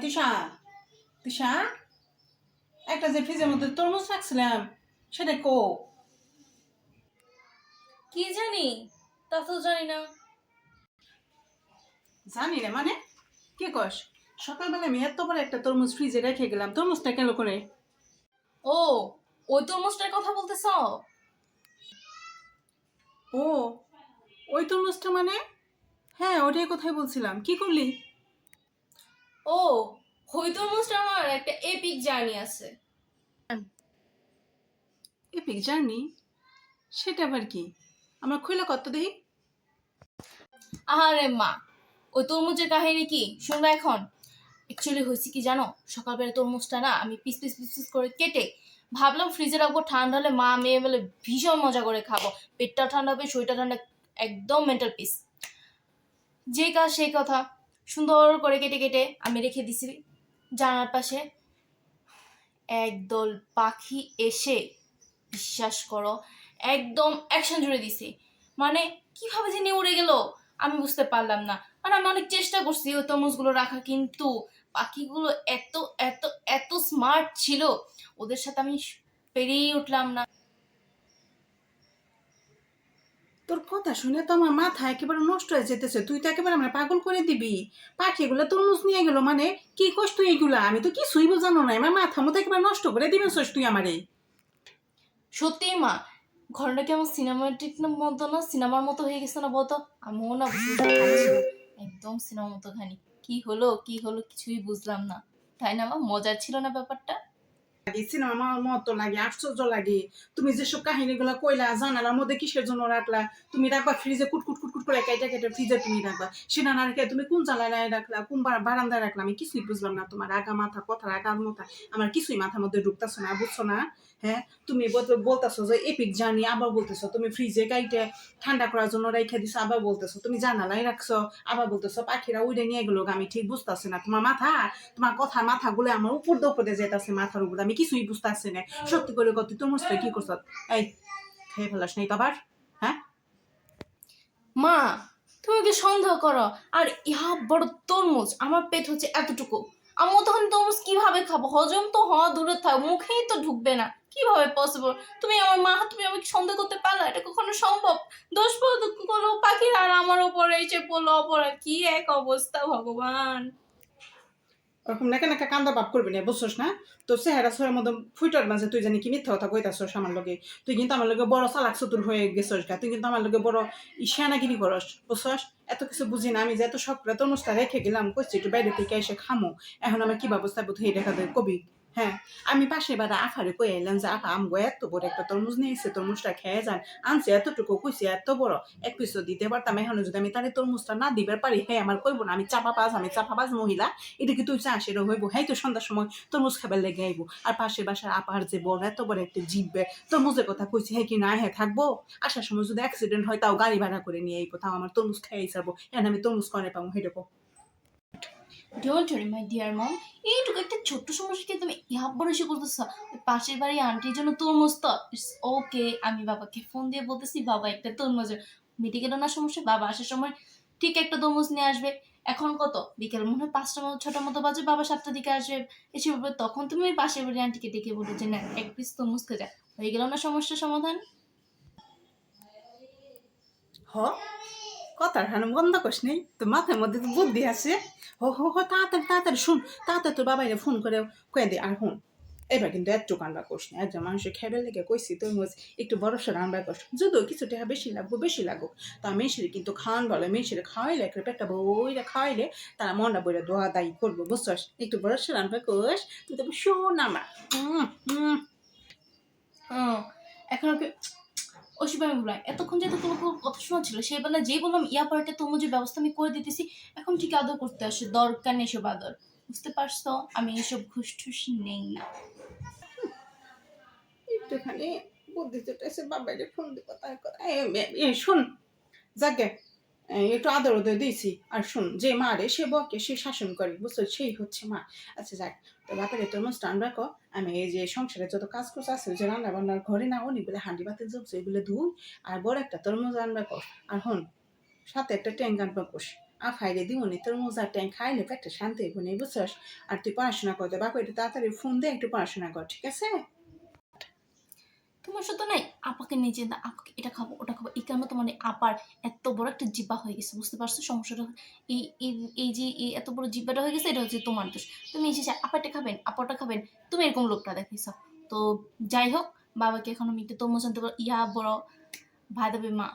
তিশা, তিশা, একটা যে ফ্রিজের মধ্যে তরমুজ রাখছিলাম সেটা কো? কি জানি, তা তো জানি না। জানি না মানে কে কস? সকালবেলা আমি এত বড় একটা তরমুজ ফ্রিজে রেখে গেলাম, তরমুজটা কেন করে? ও, ওই তরমুজটার কথা বলতেছ? ও, ওই তরমুজটা মানে? হ্যাঁ, ওটাই কোথায় বলছিলাম, কি করলি? ও, ওই তরমুজটা আমার একটা এপিক জার্নি আছে। Epic journey? সেটা আবার কি? আমার খুলে কত দেখি। আহারে মা, ওই তরমুজের কাহিনী কি শুনবা এখন? অ্যাকচুয়ালি হয়েছে কি জানো, সকালবেলা তরমুজটা না আমি পিস পিস পিস পিস করে কেটে ভাবলাম ফ্রিজে রাখবো, ঠান্ডা হলে মা মেয়ে মিলে ভীষণ মজা করে খাবো। পেটটা ঠান্ডা হবে, শরীরটা ঠান্ডা, একদম মেন্টাল পিস। যে কাজ সেই কথা, সুন্দর করে কেটে কেটে আমি রেখে দিছি জানালার পাশে। একদল পাখি এসে, বিশ্বাস করো, একদম অ্যাকশন জুড়ে দিছে। মানে কিভাবে যে নিয়ে উড়ে গেল আমি বুঝতে পারলাম না। মানে আমি অনেক চেষ্টা করছি ওই তরমুজগুলো রাখা, কিন্তু পাখিগুলো এত এত এত স্মার্ট ছিল, ওদের সাথে আমি পেরিয়ে উঠলাম না। তোর কথা শুনে তো আমার মাথা একেবারে নষ্ট হয়ে যেতেছে, তুই তো একেবারে আমরা পাগল করে দিবি। পাখিগুলো তরমুজ নিয়ে গেল মানে কি কস তুই এগুলা? আমি তো কিছুই বোঝানো নাই, আমার মাথা মতো একেবারে নষ্ট করে দিবেছিস তুই আমারে। সত্যিই মা, ঘটনাটা কেমন সিনেমাটিক মতো না, সিনেমার মতো হয়ে গেছে না বলতো? আমিও না বুঝতে পারছি না, একদম সিনেমার মতো খানি। কি হলো কি হলো কিছুই বুঝলাম না, তাই না মা? মজার ছিল না ব্যাপারটা? সিনেমার মতো লাগে, আশ্চর্য লাগে। তুমি যেসব কাহিনীগুলো কইলা জানালার মধ্যে কিসের জন্য রাখলা? তুমি রাখবা ফ্রিজে কুটকুট কুটকুট করে কেটে কেটে ফ্রিজে তুমি রাখবা, সেটা না রেখে তুমি কোন জানালায় রাখলা, কোন বারান্দায় রাখলা? আমি কিছুই বুঝলাম না। তোমার আগা মাথা কথা রাখার মাথা আমার কিছুই মাথার মধ্যে ঢুকতেছো না, বুঝছো না? হ্যাঁ, তুমি বলতেছো যে এপিক জার্নি, আবার বলতেছো তুমি ফ্রিজে কাইটে ঠান্ডা করার জন্য রেখে দিছো, আবার বলতেছো তুমি জানালায় রাখছো, আবার বলতেছো পাখিরা উড়ে নিয়ে গেলো। আমি ঠিক বুঝতেছি না তোমার মাথা, তোমার কথা মাথাগুলো আমার উপর দপরে যেতেছে মাথার উপর, আমি কিছুই বুঝতেছি না। সত্যি করে কত তুই মুসতে কি করছ? এই, খেয়ে ফেলাস নাই তো আবার? হ্যাঁ, মা, তুমি কি সন্দেহ করো? আর ইহা বড় তরমুজ, আমার পেট হচ্ছে এতটুকু, আমি তখন তরমুজ কিভাবে খাবো? হজম তো হওয়া দূরে থাক, মুখেই তো ঢুকবে না, কিভাবে পসিবল? তুমি আমার মা, তুমি আমাকে সন্দেহ করতে পারলা? এটা কখনো সম্ভব? দোষ কোনো পাখির আর আমার উপরে এসে পড়লো অপরাধ, কি এক অবস্থা ভগবান! ওরকম নাকা নাকা কান্দা ভাব করবি না, বুঝছস না? তোর চেহারা ছড়ার মধ্যে ফুইটার মাঝে তুই জানি কি মিথ্যা কথা কইতাছস আমার লগে। তুই কিন্তু আমার লগে বড় চালাক চতুর হয়ে গেছস গা, তুই কিন্তু আমার লগে বড় ইশানাগিরি করস, বুঝছস? এত কিছু বুঝি না আমি, যে এত শখ করে তরমুজটা রেখে গেলাম, কইছি একটু বাইরে থেকে এসে খামো। এখন আমার কি ব্যবস্থা বোধ হয়ে দেখা দেয় কবি? হ্যাঁ, আমি পাশে বাড়া আফারে কই এলাম যে আপা আমগো এত বড় একটা তরমুজ নিয়ে এসে, তরমুজটা খেয়ে যান। আনছে এতটুকু, কইছি এত বড় এক পিসও দিতে পারতাম। এখন যদি আমি তারে তরমুজটা না দিবার পারি, হ্যাঁ আমার কইবো না আমি চাপাবাজ, আমি চাপাবাজ মহিলা। এটা কি তুই চাস এরকম হইব? হ্যাঁ, তো সন্ধ্যার সময় তরমুজ খাবার লেগে আইব, আর পাশের বাসার আপার যে বড় এত বড় একটা জিভবে তরমুজের কথা কইছি, হ্যাঁ কি না হ্যাঁ থাকবো? আসার সময় যদি অ্যাক্সিডেন্ট হয় তাও গাড়ি ভাড়া করে নিয়ে আইবো, তাও আমার তরমুজ খেয়ে ছাড়বো। এখন আমি তরমুজ করে পাবো হেঁটে? Don't worry my dear mom, এইটুকু একটা ছোট্ট সমস্যাকে তুমি ইহা বড় ইস্যু করতেছো। ওই পাশের বাড়ি আন্টির জন্য তরমুজ তো ইটস ওকে, আমি বাবাকে ফোন দিয়ে বলতেছি বাবা একটা তরমুজের মিটে গেল না সমস্যা, বাবা আসার সময় ঠিক একটা তরমুজ নিয়ে আসবে। এখন কত বিকেল মনে হয় 5টা মতো 6টার মতো বাজে, বাবা 7টার দিকে আসবে, এসে বলবে, তখন তুমি ওই পাশের বাড়ি আন্টিকে ডেকে বলে যে না এক পিস তরমুজ খেয়ে যায়, হয়ে গেল না সমস্যার সমাধান? হ, কথার হান বন্ধ করিস নেই তো, মাথার মধ্যে তো বুদ্ধি আছে। হো হো হো, তাড়াতাড়ি তাড়াতাড়ি শুন, তাড়াতাড়ি তোর বাবাইরে ফোন করে কয়ে দে। আর হুন, এবার কিন্তু একটু কান্না করিস না, একজন মানুষের খেবে লেগে কইছি তরমুজ একটু বড় সড় আনবা কর, যদিও কিছু টাকা বেশি লাগবো, বেশি লাগুক, তা মেয়েশিরে কিন্তু খাওয়ান বলে, মেয়েশিরে খাওয়াইলে একটা পেটটা বইরা খাওয়াইলে তারা মনটা বইরা দোয়া দায়ী করবো, বুঝছস? একটু বড় সড় আনবা কোষ, তুই তো শোন আমার। হ্যাঁ, এখন ওকে ওসব আমি ভুলাই, এতক্ষণ যেহেতু কোনো কোনো কথা শোনা ছিল, সেই বেলা যেই বললাম ইয়া পরে তরমুজের ব্যবস্থা আমি করে দিতেছি, এখন ঠিক আদর করতে আসে, দরকার নেই এসব আদর। বুঝতে পারছো, আমি এসব ঘুষ টুস নেই না। একটুখানি বুদ্ধি চটেছে, বাবাইরে ফোন দিব তার কথা। শোন, যাকে একটু আদর ওদের দিয়েছি। আর শুন, যে মা রে সে বকে, সে শাসন করে, বুঝছো? সেই হচ্ছে মা। আচ্ছা যাক, তো বাপের তরমুজ টান রাখো, আমি এই যে সংসারে যত কাজ করছে আছে, ওই যে রান্না বান্নার ঘরে না অনেক বলে হাঁডি বাতিল জমছে, এগুলো ধুন, আর বড় একটা তরমুজ আন রাখো। আর হন, সাথে একটা ট্যাঙ্ক আনবা কোষ, আফাইরে দিমুনি তোর মোজার ট্যাং খাইলে পেটটা শান্তি হইব না বুঝছস আর তুই পড়াশোনা করতে বাপু একটু তাড়াতাড়ি ফোন দে একটু পড়াশোনা কর ঠিক আছে তোমার সাথে নাই আপাকে নিজে না আপাকে এটা খাবো ওটা খাবো এই কারণে তোমার এই আপার এত বড় একটা জিব্বা হয়ে গেছে বুঝতে পারছো সমস্যাটা এই এই এই যে এই এত বড় জিব্বাটা হয়ে গেছে এটা হচ্ছে তোমার দোষ তুমি এসেছে আপাটা খাবেন আপাটা খাবেন তুমি এরকম লোকটা দেখিস তো যাই হোক বাবাকে এখন আমি একটু তরমুজ আনতে পারো ইয়া বড় ভাই দেবে মা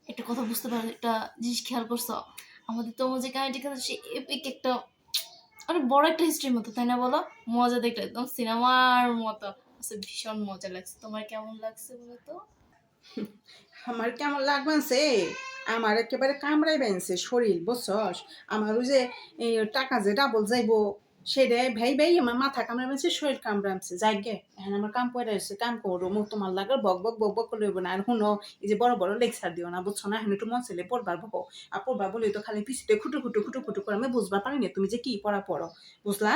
একটা কথা বুঝতে পারো একটা জিনিস খেয়াল করছো আমাদের তরমুজের কাহিনীটি কিন্তু সে এপিক একটা অনেক বড় একটা হিস্ট্রির মতো তাই না বলো মজা দেখলে একদম সিনেমার মতো আচ্ছা ভীষণ মজা লাগছে তোমার কেমন লাগছে বলো তো আমার কেমন লাগবেনছে আমার একেবারে কামড়াই বেনছে শরীর বুঝছস আমার ওই যে এই টাকা যে ডাবল যাইবো সেটা ভাই ভাই আমার মাথা কামড়াই বেনছে শরীর কামড়ামছে যাই গে এখন আমার কাম পড়ে আছে কাম করো মুখ তোমার লাগার বক বক বক বক করলে না আর শুনো এই যে বড় বড় লেকচার দিও না বুঝছো না এখন একটু মন ছেলে পড়বার বকো আর পড়বার বলে তো খালি পিছিতে খুটু খুটু খুটু খুটু করে আমি বুঝবার পারি না তুমি যে কি পড়া পড়ো বুঝলা